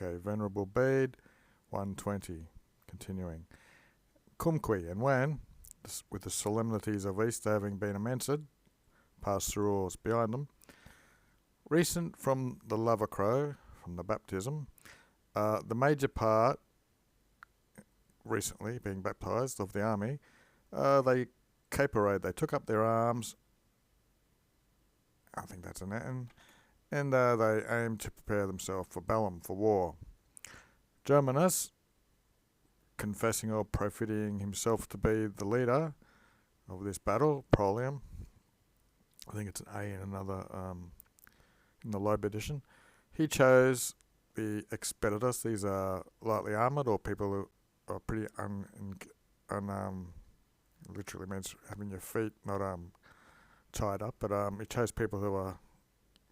Okay, Venerable Bede, 120. Continuing. Kumqui and Wan, with the solemnities of Easter having been amended, passed through oars behind them. Recent from the Lavacro, from the baptism, the major part, recently being baptized, of the army, they caporade, they took up their arms, I think that's an Latin, and they aimed to prepare themselves for bellum, for war. Germanus, confessing or propheting himself to be the leader of this battle, Prolium, I think it's an A in another, in the Loeb edition, he chose the expeditus. These are lightly armoured, or people who are pretty literally means having your feet not tied up, but he chose people who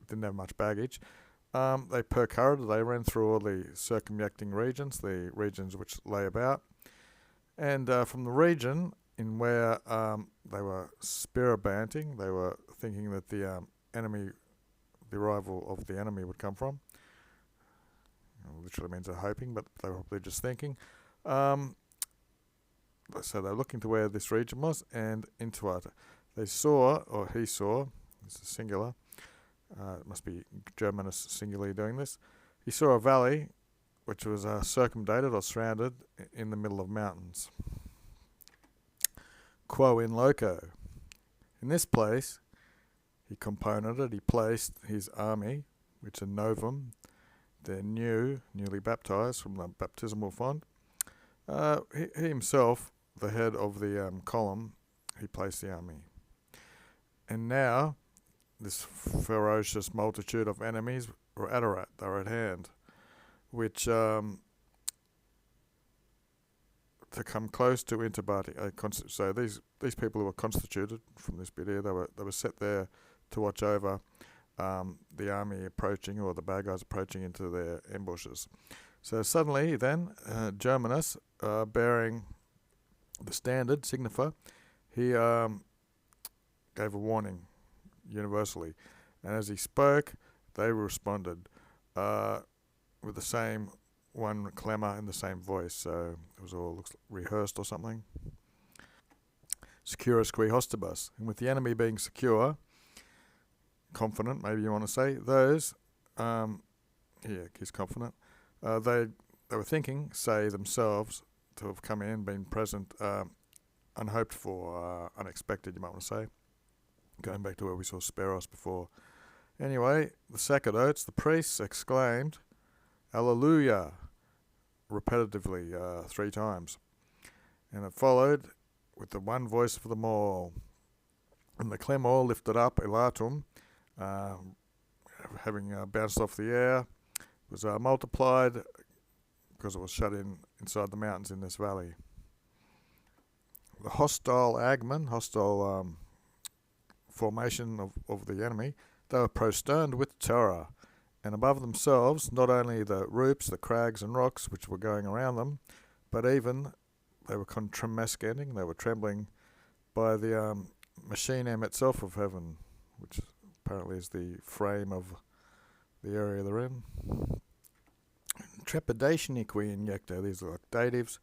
didn't have much baggage. They percurred, they ran through all the circumjecting regions, the regions which lay about, and from the region in where they were spirabanting, they were thinking that the arrival of the enemy would come from. Literally means they're hoping, but they were probably just thinking. So they're looking to where this region was, and into it. They saw, or he saw, this is singular, it must be Germanus singularly doing this, he saw a valley which was circumdated or surrounded in the middle of mountains. Quo in loco. In this place, he componented, he placed his army, which are novum, they're newly baptized from the baptismal font. He himself, the head of the column, he placed the army. And now, this ferocious multitude of enemies were adorat, they were at hand, which to come close to interbati. So these people who were constituted from this bit here, they were set there to watch over the army approaching, or the bad guys approaching into their ambushes. So suddenly then, Germanus, bearing the standard, signifer, he gave a warning universally. And as he spoke, they responded with the same one clamour in the same voice. So it was all looks rehearsed or something. Securus qui hostibus. And with the enemy being secure, confident, maybe you want to say, those, he's confident, they were thinking, say themselves, to have come in, been present, unhoped for, unexpected, you might want to say, going back to where we saw Speros before. Anyway, the sacerdotes, the priests, exclaimed, Alleluia, repetitively, 3 times. And it followed with the one voice for them all. And the clamor lifted up elatum, having bounced off the air, was multiplied because it was shut inside the mountains in this valley. The hostile agmen, hostile formation of the enemy, they were prosterned with terror, and above themselves not only the roops, the crags and rocks which were going around them, but even they were tremescending, they were trembling by the machinem itself of heaven, which apparently is the frame of the area they're in. Trepidationique injecto, these are like datives.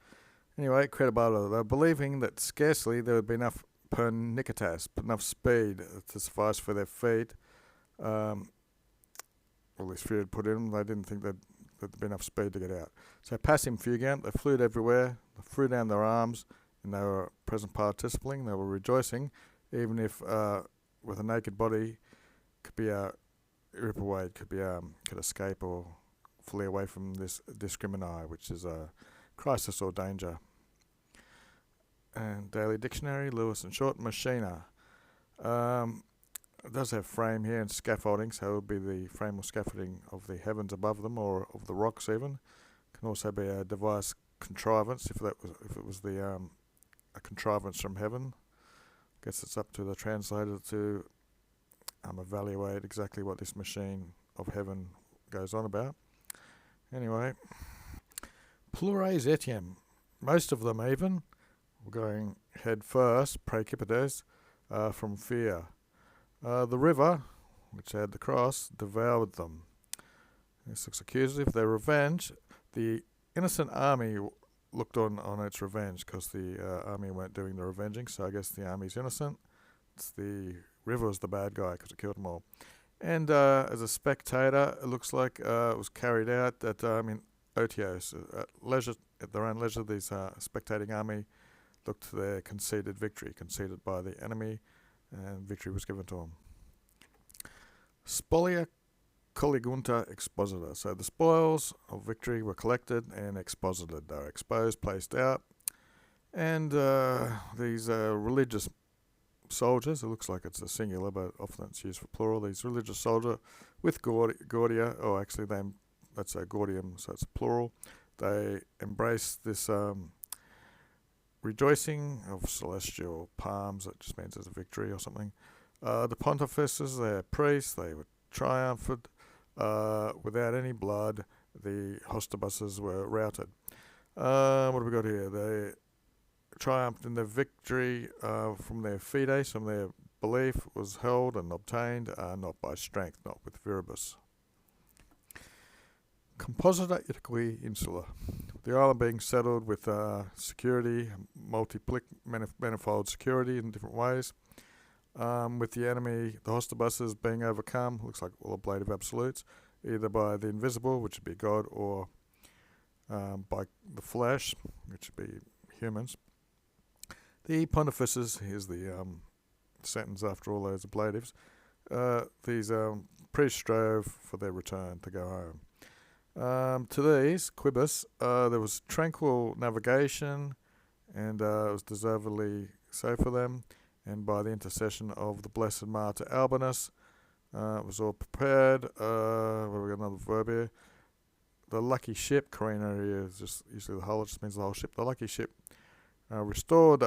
Anyway, credibility, they're believing that scarcely there would be enough pernicatas, enough speed to suffice for their feet. All this fear had put in them, they didn't think that there'd be enough speed to get out. So passim fugant, they flew everywhere, they threw down their arms, and they were present participating, they were rejoicing, even if with a naked body could be rip away, could escape or flee away from this discrimini, which is a crisis or danger. And Daily Dictionary, Lewis and Short, machina. It does have frame here and scaffolding, so it would be the frame or scaffolding of the heavens above them, or of the rocks even. Can also be a device contrivance if it was a contrivance from heaven. I guess it's up to the translator to evaluate exactly what this machine of heaven goes on about. Anyway, plures etiam, most of them even were going head first, praecipites, from fear. The river, which had the cross, devoured them. This looks accusative. Their revenge, the innocent army looked on its revenge because the army weren't doing the revenging, so I guess the army's innocent. It's the river's the bad guy because it killed them all. And as a spectator, it looks like it was carried out at in Otios, at their own leisure. These spectating army looked to their conceded victory, conceded by the enemy, and victory was given to them. Spolia Colligunta expositor. So the spoils of victory were collected and exposited. They were exposed, placed out, and these religious soldiers, it looks like it's a singular, but often it's used for plural. These religious soldiers with Gordia, or actually that's a Gordium, so it's plural. They embrace this rejoicing of celestial palms. That just means there's a victory or something. The pontifices, they're priests. They were triumphant. Without any blood, the hostabuses were routed. What have we got here? They triumphed in their victory from their fides, from their belief was held and obtained, not by strength, not with viribus. Composita Itaque Insula. The island being settled with security, manifold security in different ways. With the enemy, the hostabuses being overcome, looks like all ablative absolutes, either by the invisible, which would be God, or by the flesh, which would be humans. The pontifices, here's the sentence after all those ablatives, these priests strove for their return to go home. To these, quibus, there was tranquil navigation, and it was deservedly so for them, and by the intercession of the blessed martyr Albinus, it was all prepared. What have we got, another verb here? The lucky ship, carina here is just usually the hull, it just means the whole ship. The lucky ship restored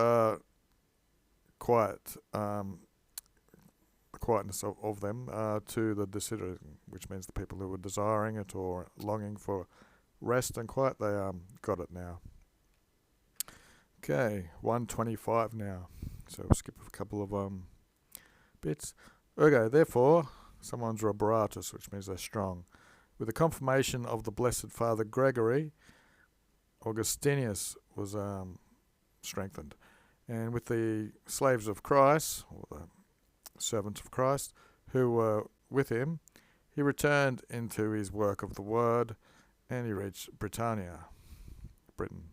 quietness of them to the desiderating, which means the people who were desiring it or longing for rest and quiet, they got it now. Okay, 125 now. So we'll skip a couple of bits. Okay, therefore, someone's roberatus, which means they're strong. With the confirmation of the Blessed Father Gregory, Augustinius was strengthened. And with the slaves of Christ, or the servants of Christ, who were with him, he returned into his work of the word, and he reached Britannia, Britain.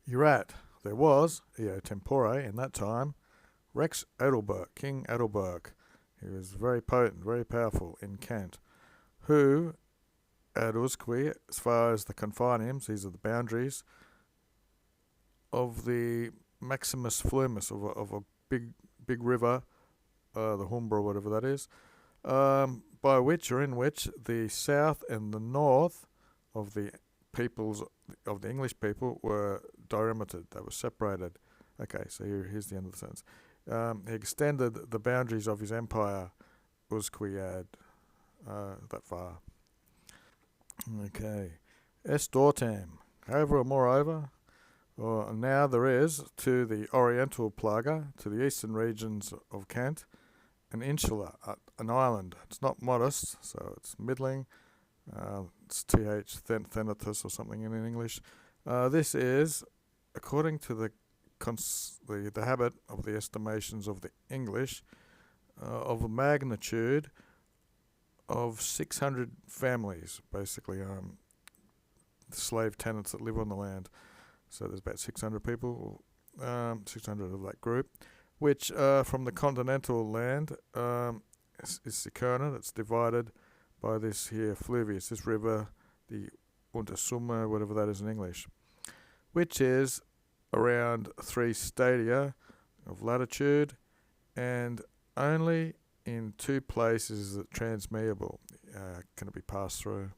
Erat, there was, eo tempore, in that time, Rex Adelberg, King Adelberg. He was very potent, very powerful in Kent, who, ad usque, as far as the confiniums, these are the boundaries, of the Maximus Flumus, of a big river, the Humber, whatever that is, by which or in which the south and the north of the peoples of the English people were delimited. They were separated. Okay, so here's the end of the sentence. He extended the boundaries of his empire, usquiad, that far. Okay. Est dortem. However, or moreover, or now there is to the oriental Plaga, to the eastern regions of Kent, an insula, an island. It's not modest, so it's middling. It's th thenitus or something in English. This is, according to the habit of the estimations of the English, of a magnitude of 600 families, basically, slave tenants that live on the land. So there's about 600 people, 600 of that group, which from the continental land is Sicerna. It's divided by this here fluvius, this river, the Untersumme, whatever that is in English, which is around 3 stadia of latitude, and only in 2 places is it transmiable. Can it be passed through?